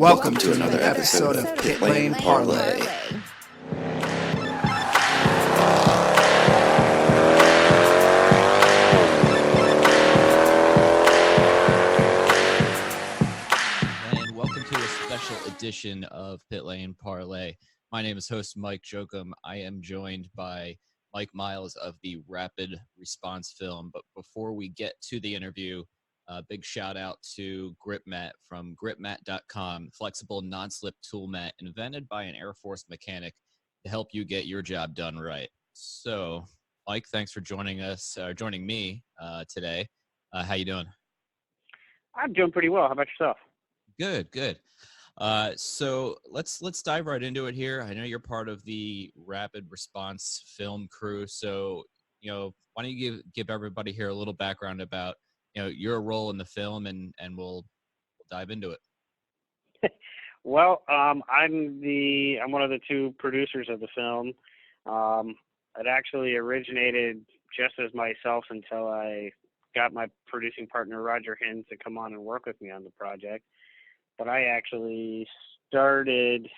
Welcome to another episode of Pit Lane Parlay. And welcome to a special edition of Pit Lane Parlay. My name is host Mike Jokum. I am joined by Mike Miles of the Rapid Response Film. But before we get to the interview, a big shout out to GripMat from gripmat.com, flexible non-slip tool mat invented by an Air Force mechanic to help you get your job done right. So, Mike, thanks for joining me today. How you doing? I'm doing pretty well. How about yourself? Good. So let's dive right into it here. I know you're part of the Rapid Response Film crew, so why don't you give everybody here a little background about your role in the film, and we'll dive into it. Well, I'm one of the two producers of the film. It actually originated just as myself until I got my producing partner Roger Hins to come on and work with me on the project. But I actually started,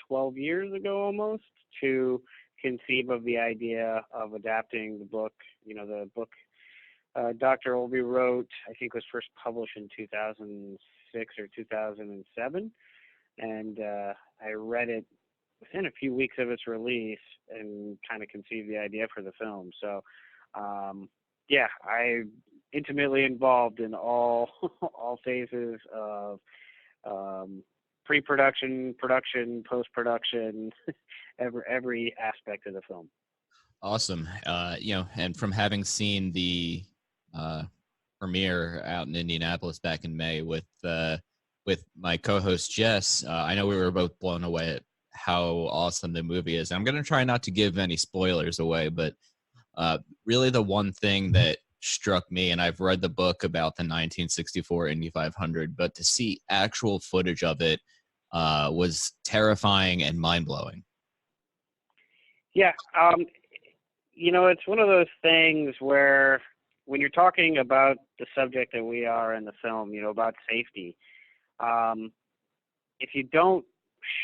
12 years ago almost, to conceive of the idea of adapting the book. The book Dr. Olby wrote, I think, was first published in 2006 or 2007. And I read it within a few weeks of its release and kind of conceived the idea for the film. So, I'm intimately involved in all phases of pre-production, production, post-production, every aspect of the film. Awesome. And from having seen the premiere out in Indianapolis back in May with my co-host Jess, I know we were both blown away at how awesome the movie is. I'm going to try not to give any spoilers away, but really the one thing that struck me, and I've read the book about the 1964 Indy 500, but to see actual footage of it was terrifying and mind-blowing. Yeah, it's one of those things where when you're talking about the subject that we are in the film, about safety, if you don't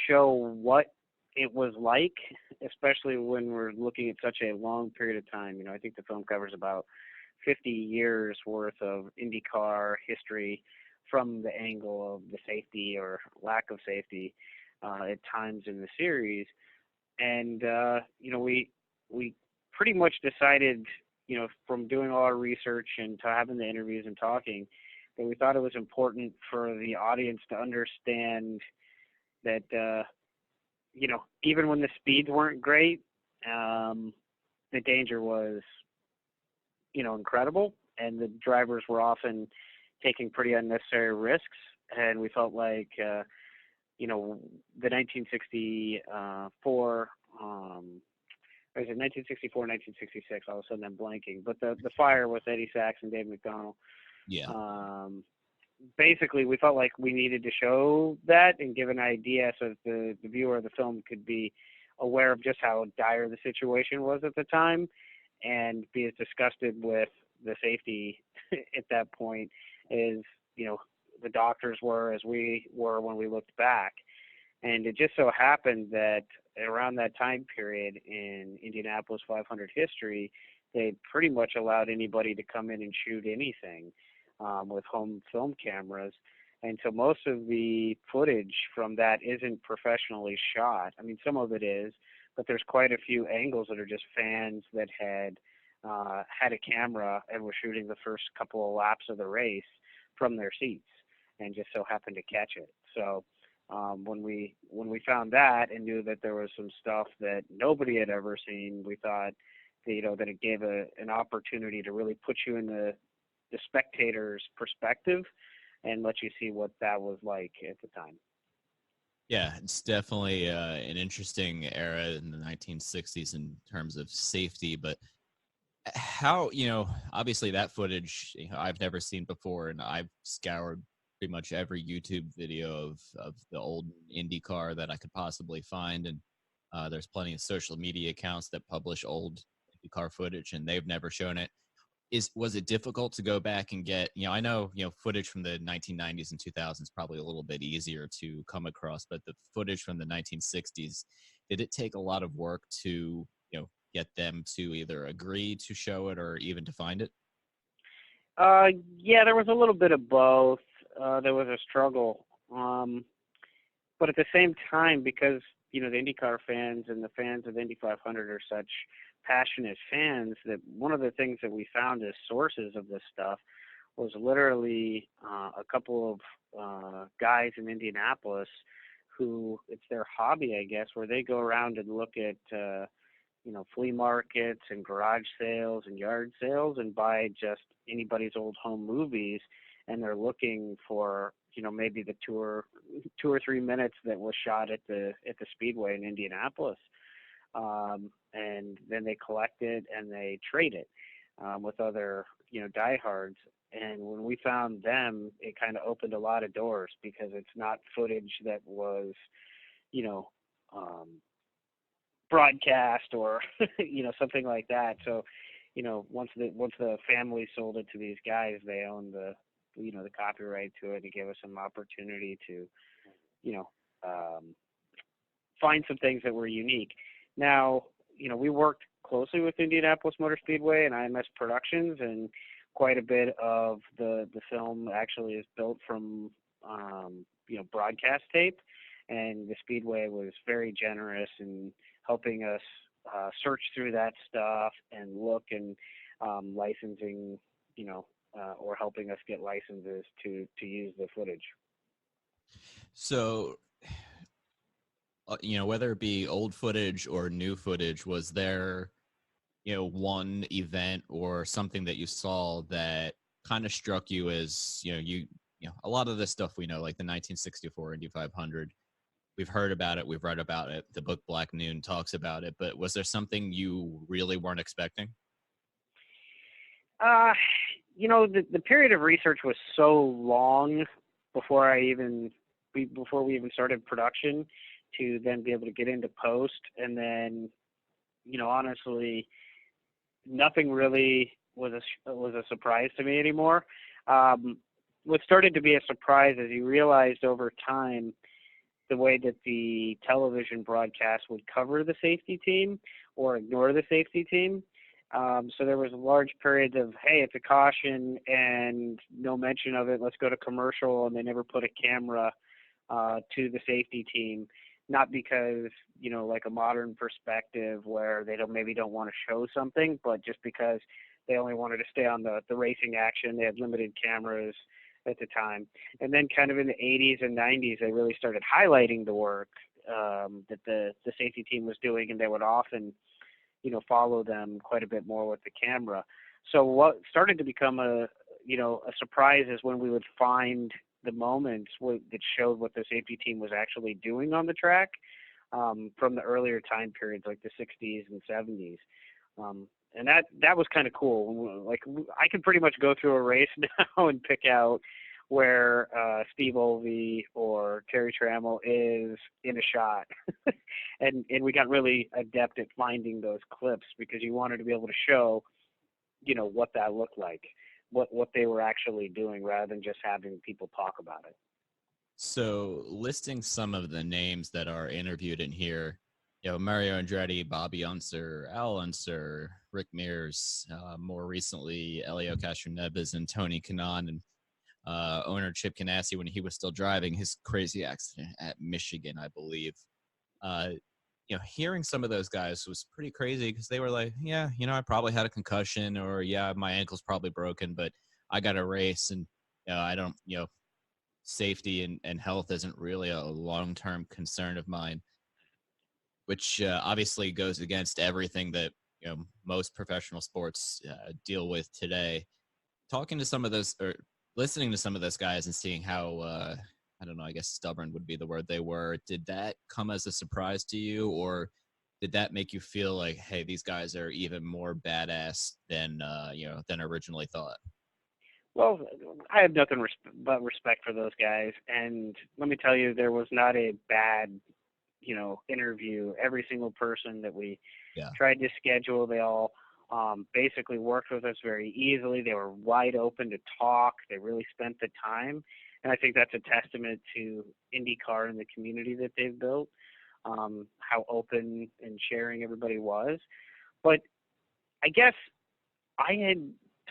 show what it was like, especially when we're looking at such a long period of time, I think the film covers about 50 years worth of IndyCar history from the angle of the safety or lack of safety at times in the series. And, we pretty much decided, from doing all our research and to having the interviews and talking, that we thought it was important for the audience to understand that, even when the speeds weren't great, the danger was, incredible, and the drivers were often taking pretty unnecessary risks. And we felt like, the 1964, or is it 1964, 1966? All of a sudden I'm blanking. But the fire with Eddie Sachs and Dave McDonnell. Yeah. Basically, we felt like we needed to show that and give an idea so that the viewer of the film could be aware of just how dire the situation was at the time and be as disgusted with the safety at that point as, the doctors were, as we were when we looked back. And it just so happened that around that time period in Indianapolis 500 history, they pretty much allowed anybody to come in and shoot anything with home film cameras. And so most of the footage from that isn't professionally shot. I mean, some of it is, but there's quite a few angles that are just fans that had a camera and were shooting the first couple of laps of the race from their seats and just so happened to catch it. So when we found that and knew that there was some stuff that nobody had ever seen, we thought that it gave an opportunity to really put you in the spectator's perspective and let you see what that was like at the time. Yeah, it's definitely an interesting era in the 1960s in terms of safety, but how, obviously that footage I've never seen before, and I've scoured pretty much every YouTube video of the old IndyCar that I could possibly find, and there's plenty of social media accounts that publish old IndyCar footage, and they've never shown it. was it difficult to go back and get, I know, footage from the 1990s and 2000s probably a little bit easier to come across, but the footage from the 1960s, did it take a lot of work to, get them to either agree to show it or even to find it? Yeah, there was a little bit of both. There was a struggle. But at the same time, because, the IndyCar fans and the fans of Indy 500 are such passionate fans, that one of the things that we found as sources of this stuff was literally a couple of guys in Indianapolis who, it's their hobby, I guess, where they go around and look at flea markets and garage sales and yard sales and buy just anybody's old home movies, and they're looking for maybe the 2 or 3 minutes that was shot at the Speedway in Indianapolis, and then they collect it and they trade it with other diehards. And when we found them, it kind of opened a lot of doors, because it's not footage that was broadcast or something like that. So once the family sold it to these guys, they owned the copyright to it, to give us some opportunity to find some things that were unique. Now, we worked closely with Indianapolis Motor Speedway and IMS Productions, and quite a bit of the film actually is built from broadcast tape, and the Speedway was very generous in helping us search through that stuff and look and licensing, or helping us get licenses to use the footage. So, whether it be old footage or new footage, was there, one event or something that you saw that kind of struck you as, a lot of this stuff we know, like the 1964 Indy 500, we've heard about it, we've read about it, the book Black Noon talks about it, but was there something you really weren't expecting? The period of research was so long before we even started production, to then be able to get into post, and then honestly, nothing really was a surprise to me anymore. What started to be a surprise is you realized over time the way that the television broadcast would cover the safety team or ignore the safety team. So there was large periods of, hey, it's a caution and no mention of it, let's go to commercial, and they never put a camera to the safety team. Not because, like a modern perspective where they maybe don't want to show something, but just because they only wanted to stay on the racing action. They had limited cameras at the time. And then kind of in the 80s and 90s, they really started highlighting the work that the safety team was doing, and they would often, follow them quite a bit more with the camera. So what started to become a surprise is when we would find the moments that showed what the safety team was actually doing on the track from the earlier time periods, like the 60s and 70s. And that was kind of cool. Like, I can pretty much go through a race now and pick out where Steve Olvey or Terry Trammell is in a shot. and we got really adept at finding those clips, because you wanted to be able to show, what that looked like, what they were actually doing, rather than just having people talk about it. So, listing some of the names that are interviewed in here, Mario Andretti, Bobby Unser, Al Unser, Rick Mears, more recently, Elio Castroneves and Tony Kanaan, and owner Chip Ganassi when he was still driving, his crazy accident at Michigan, I believe. Hearing some of those guys was pretty crazy, because they were like, yeah, I probably had a concussion, or yeah, my ankle's probably broken, but I got to race, and I don't, safety and health isn't really a long-term concern of mine, which obviously goes against everything that most professional sports deal with today. Talking to some of those, or listening to some of those guys and seeing how I don't know, I guess stubborn would be the word they were, did that come as a surprise to you, or did that make you feel like, hey, these guys are even more badass than than originally thought? Well, I have nothing but respect for those guys, and let me tell you, there was not a bad, interview. Every single person that we tried to schedule, they all basically worked with us very easily. They were wide open to talk. They really spent the time. And I think that's a testament to IndyCar and the community that they've built, how open and sharing everybody was. But I guess I had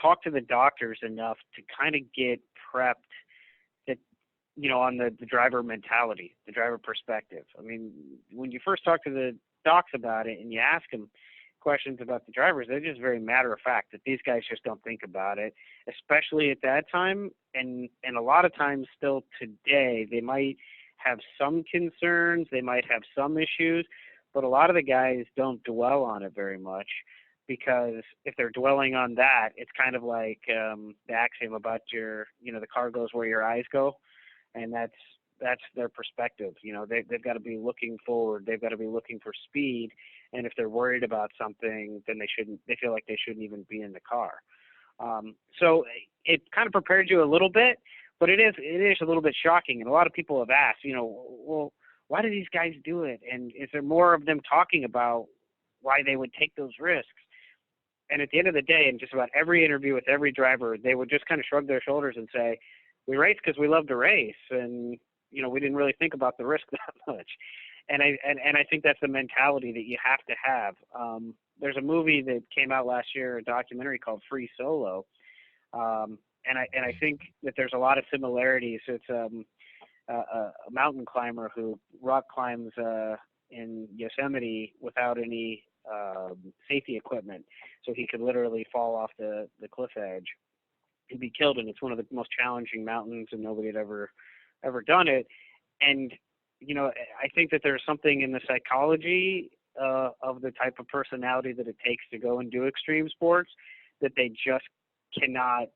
talked to the doctors enough to kind of get prepped that, on the driver mentality, the driver perspective. I mean, when you first talk to the docs about it and you ask them questions about the drivers, they're just very matter of fact that these guys just don't think about it, especially at that time. And a lot of times still today, they might have some concerns, they might have some issues, but a lot of the guys don't dwell on it very much, because if they're dwelling on that, it's kind of like the axiom about the car goes where your eyes go. And that's their perspective. They've got to be looking forward. They've got to be looking for speed. And if they're worried about something, then they feel like they shouldn't even be in the car. So it kind of prepared you a little bit, but it is a little bit shocking. And a lot of people have asked, well, why do these guys do it? And is there more of them talking about why they would take those risks? And at the end of the day, in just about every interview with every driver, they would just kind of shrug their shoulders and say, we race because we love to race, and we didn't really think about the risk that much. And I think that's the mentality that you have to have. There's a movie that came out last year, a documentary called Free Solo, and I think that there's a lot of similarities. It's a mountain climber who rock climbs in Yosemite without any safety equipment, so he could literally fall off the cliff edge and be killed. And it's one of the most challenging mountains, and nobody had ever done it. And I think that there's something in the psychology of the type of personality that it takes to go and do extreme sports, that they just cannot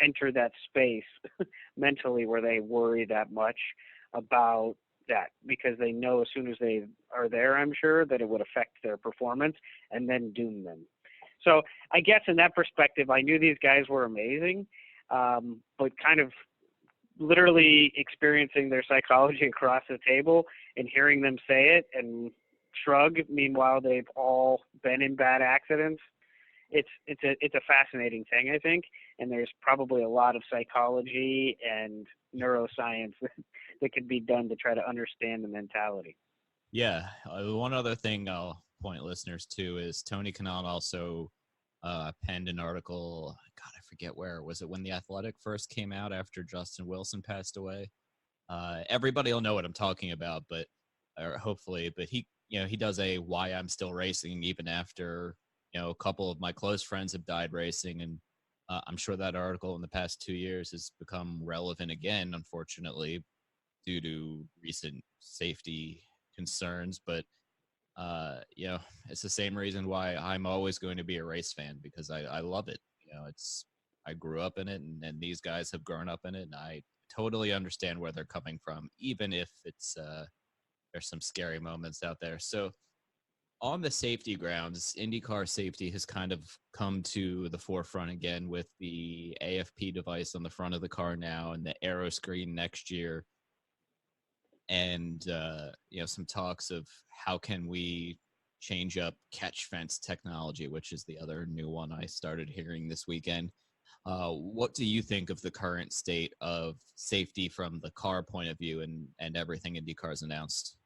enter that space mentally where they worry that much about that, because they know as soon as they are there, I'm sure, that it would affect their performance and then doom them. So I guess in that perspective, I knew these guys were amazing, but kind of literally experiencing their psychology across the table and hearing them say it and shrug, meanwhile they've all been in bad accidents. It's a fascinating thing, I think, and there's probably a lot of psychology and neuroscience that could be done to try to understand the mentality. Yeah. One other thing I'll point listeners to is Tony Kanaan also penned an article. God, I forget where. Was it when The Athletic first came out after Justin Wilson passed away? Everybody will know what I'm talking about, or hopefully. But he does a why I'm still racing even after a couple of my close friends have died racing, and I'm sure that article in the past 2 years has become relevant again, unfortunately, due to recent safety concerns. But it's the same reason why I'm always going to be a race fan, because I love it. I grew up in it, and these guys have grown up in it, and I totally understand where they're coming from, even if it's there's some scary moments out there. So on the safety grounds, IndyCar safety has kind of come to the forefront again with the AFP device on the front of the car now, and the aero screen next year. And some talks of how can we change up catch fence technology, which is the other new one I started hearing this weekend. What do you think of the current state of safety from the car point of view and everything IndyCar's announced?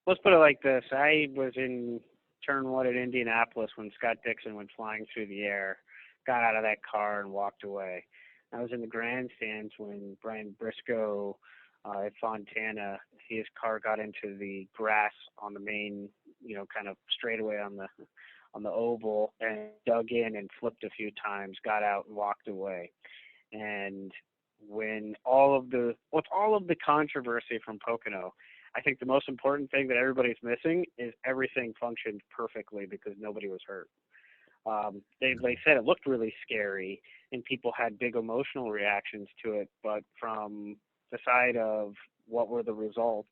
Let's put it like this. I was in turn one at Indianapolis when Scott Dixon went flying through the air, got out of that car and walked away. I was in the grandstands when Brian Briscoe at Fontana, his car got into the grass on the main, kind of straightaway on the oval, and dug in and flipped a few times, got out and walked away. And with all of the controversy from Pocono, I think the most important thing that everybody's missing is everything functioned perfectly because nobody was hurt. They said it looked really scary and people had big emotional reactions to it, but from the side of what were the results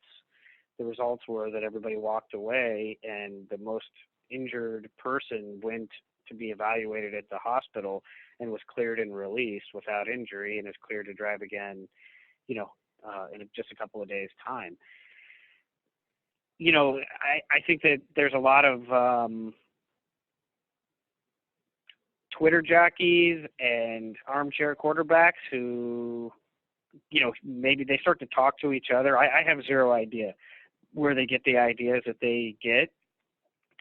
were that everybody walked away, and the most injured person went to be evaluated at the hospital and was cleared and released without injury and is cleared to drive again, in just a couple of days' time. I think that there's a lot of Twitter jockeys and armchair quarterbacks who, maybe they start to talk to each other. I have zero idea where they get the ideas that they get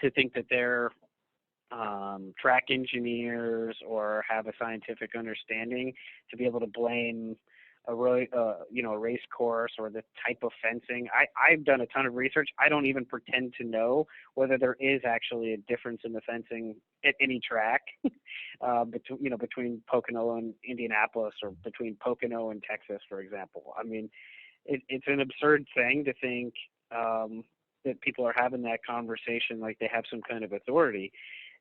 to think that they're track engineers or have a scientific understanding to be able to blame a race course or the type of fencing. I've done a ton of research. I don't even pretend to know whether there is actually a difference in the fencing at any track between Pocono and Indianapolis, or between Pocono and Texas, for example. I mean, it's an absurd thing to think that people are having that conversation like they have some kind of authority.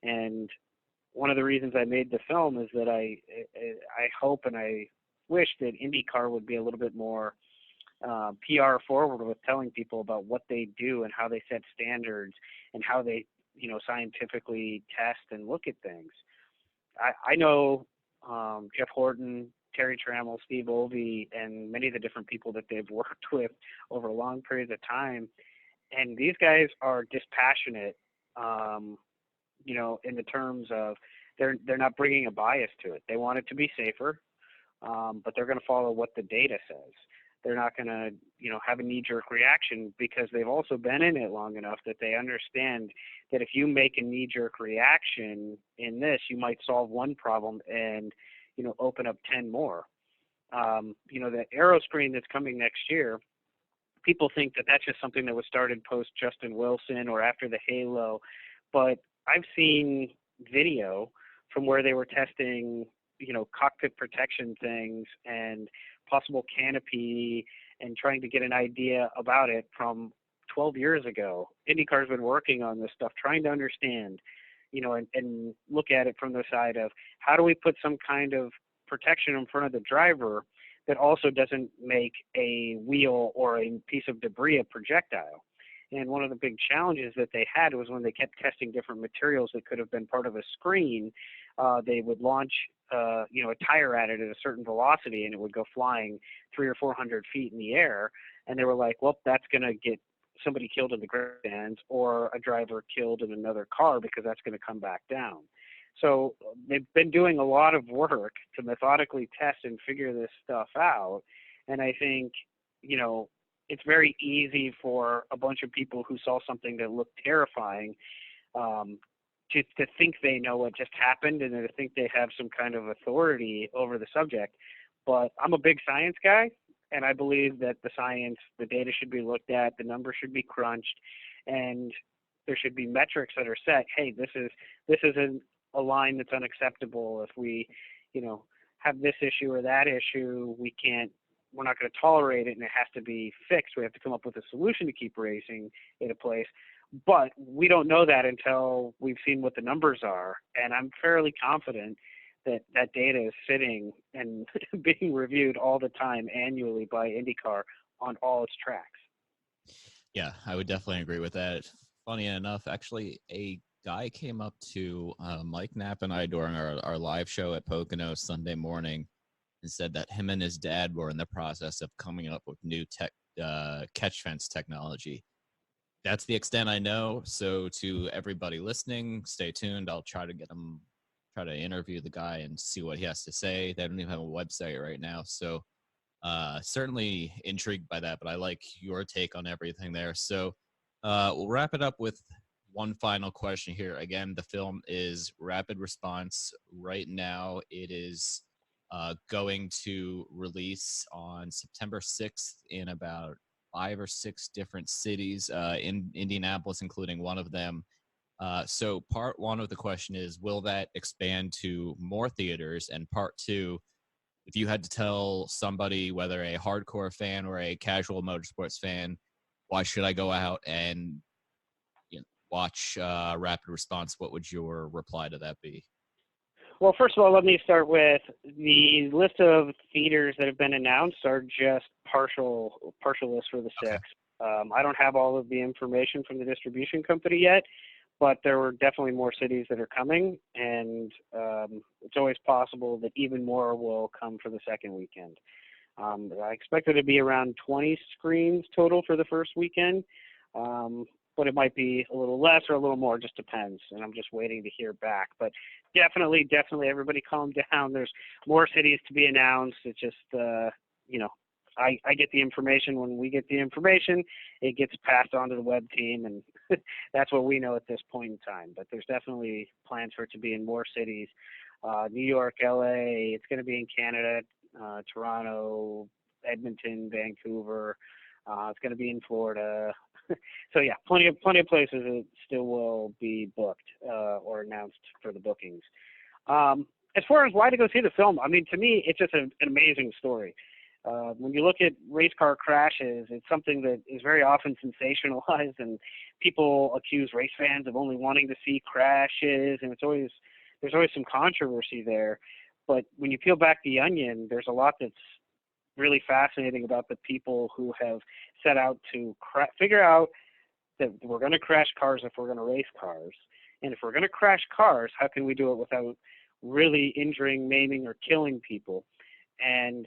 And one of the reasons I made the film is that I hope and I wish that IndyCar would be a little bit more PR forward with telling people about what they do and how they set standards and how they, scientifically test and look at things. I know Jeff Horton, Terry Trammell, Steve Olvey, and many of the different people that they've worked with over long periods of time. And these guys are dispassionate, in the terms of they're not bringing a bias to it. They want it to be safer, but they're going to follow what the data says. They're not going to, have a knee-jerk reaction, because they've also been in it long enough that they understand that if you make a knee-jerk reaction in this, you might solve one problem and, open up 10 more. The aero screen that's coming next year, people think that that's just something that was started post Justin Wilson or after the Halo, but I've seen video from where they were testing, cockpit protection things and possible canopy and trying to get an idea about it from 12 years ago. IndyCar's been working on this stuff, trying to understand, and look at it from the side of how do we put some kind of protection in front of the driver that also doesn't make a wheel or a piece of debris a projectile. And one of the big challenges that they had was when they kept testing different materials that could have been part of a screen, they would launch a tire at it at a certain velocity and it would go flying 300 or 400 feet in the air. And they were like, well, that's going to get somebody killed in the grandstands or a driver killed in another car, because that's going to come back down. So they've been doing a lot of work to methodically test and figure this stuff out. And I think, it's very easy for a bunch of people who saw something that looked terrifying to think they know what just happened and to think they have some kind of authority over the subject. But I'm a big science guy, and I believe that the data should be looked at, the numbers should be crunched, and there should be metrics that are set. Hey, this is a line that's unacceptable. If we, have this issue or that issue, we're not going to tolerate it, and it has to be fixed. We have to come up with a solution to keep racing in a place. But we don't know that until we've seen what the numbers are. And I'm fairly confident that that data is sitting and being reviewed all the time annually by IndyCar on all its tracks. Yeah, I would definitely agree with that. Funny enough, actually, a guy came up to Mike Knapp and I during our live show at Pocono Sunday morning and said that him and his dad were in the process of coming up with new catch fence technology. That's the extent I know. So to everybody listening, stay tuned. I'll try to interview the guy and see what he has to say. They don't even have a website right now. So certainly intrigued by that, but I like your take on everything there. So we'll wrap it up with one final question here. Again, the film is Rapid Response. Right now it is going to release on September 6th in about 5 or 6 different cities, in Indianapolis, including one of them. So part one of the question is, will that expand to more theaters? And part two, if you had to tell somebody, whether a hardcore fan or a casual motorsports fan, why should I go out and watch Rapid Response, what would your reply to that be? Well, first of all, let me start with the list of theaters that have been announced are just partial lists for the 6. I don't have all of the information from the distribution company yet, but there were definitely more cities that are coming, and it's always possible that even more will come for the second weekend. I expect it to be around 20 screens total for the first weekend. but it might be a little less or a little more, just depends. And I'm just waiting to hear back. But definitely, everybody calm down. There's more cities to be announced. It's just, I get the information when we get the information. It gets passed on to the web team, and that's what we know at this point in time. But there's definitely plans for it to be in more cities. New York, LA, it's going to be in Canada, Toronto, Edmonton, Vancouver. It's going to be in Florida. So yeah, plenty of places that still will be booked or announced for the bookings. As far as why to go see the film, I mean, to me, it's just an amazing story. When you look at race car crashes, it's something that is very often sensationalized, and people accuse race fans of only wanting to see crashes, and there's always some controversy there. But when you peel back the onion, there's a lot that's really fascinating about the people who have set out to figure out that we're going to crash cars if we're going to race cars. And if we're going to crash cars, how can we do it without really injuring, maiming, or killing people? And,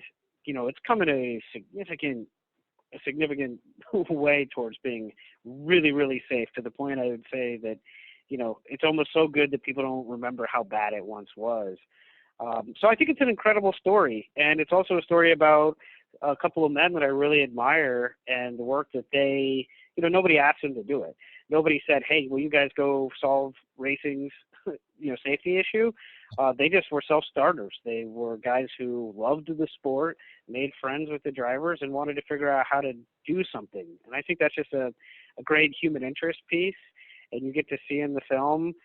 it's come in a significant way towards being really, really safe, to the point I would say that, it's almost so good that people don't remember how bad it once was. So I think it's an incredible story, and it's also a story about a couple of men that I really admire and the work that they, nobody asked them to do it. Nobody said, hey, will you guys go solve racing's, safety issue? They just were self-starters. They were guys who loved the sport, made friends with the drivers, and wanted to figure out how to do something. And I think that's just a great human interest piece, and you get to see in the film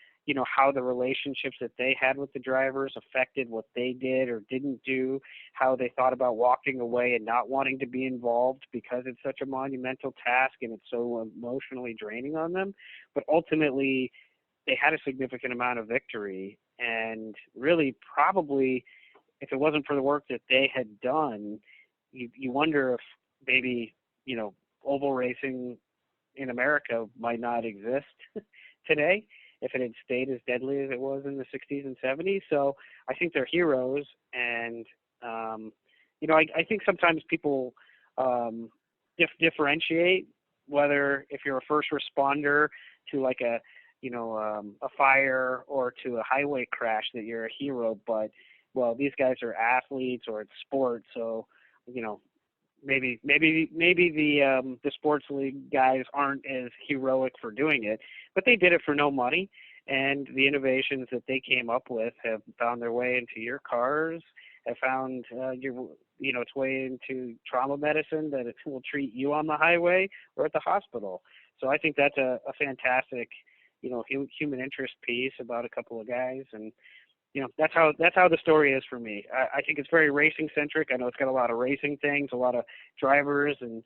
how the relationships that they had with the drivers affected what they did or didn't do, how they thought about walking away and not wanting to be involved because it's such a monumental task and it's so emotionally draining on them. But ultimately, they had a significant amount of victory. And really, probably, if it wasn't for the work that they had done, you wonder if maybe, oval racing in America might not exist today if it had stayed as deadly as it was in the 60s and 70s. So I think they're heroes. And, I think sometimes people differentiate whether if you're a first responder to like a fire or to a highway crash that you're a hero. But, well, these guys are athletes or it's sport. So, maybe the sports league guys aren't as heroic for doing it, but they did it for no money. And the innovations that they came up with have found their way into your cars, have found its way into trauma medicine that it will treat you on the highway or at the hospital. So I think that's a fantastic, human interest piece about a couple of guys. And, that's how the story is for me. I think it's very racing centric. I know it's got a lot of racing things, a lot of drivers and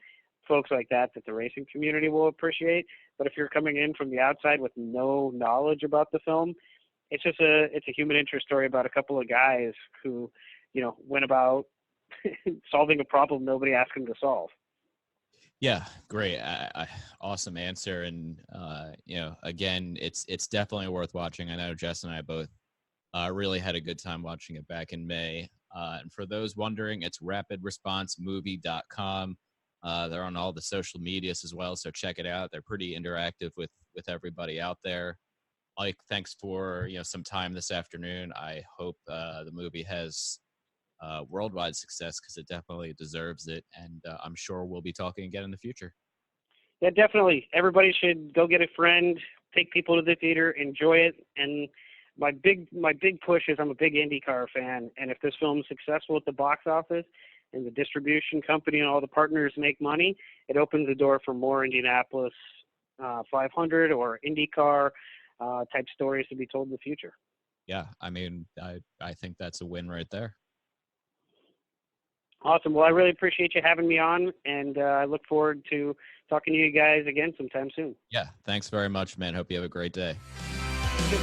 folks like that the racing community will appreciate. But if you're coming in from the outside with no knowledge about the film, it's a human interest story about a couple of guys who, went about solving a problem nobody asked them to solve. Yeah, great. Awesome answer. And, again, it's definitely worth watching. I know Jess and I both really had a good time watching it back in May. And for those wondering, it's rapidresponsemovie.com. They're on all the social medias as well, so check it out. They're pretty interactive with everybody out there. Mike, thanks for some time this afternoon. I hope the movie has worldwide success because it definitely deserves it, and I'm sure we'll be talking again in the future. Yeah, definitely. Everybody should go get a friend, take people to the theater, enjoy it. And my big push is I'm a big IndyCar fan, and if this film is successful at the box office and the distribution company and all the partners make money, it opens the door for more Indianapolis 500 or IndyCar type stories to be told in the future. Yeah, I mean, I think that's a win right there. Awesome. Well, I really appreciate you having me on, and I look forward to talking to you guys again sometime soon. Yeah, thanks very much, man. Hope you have a great day. Good.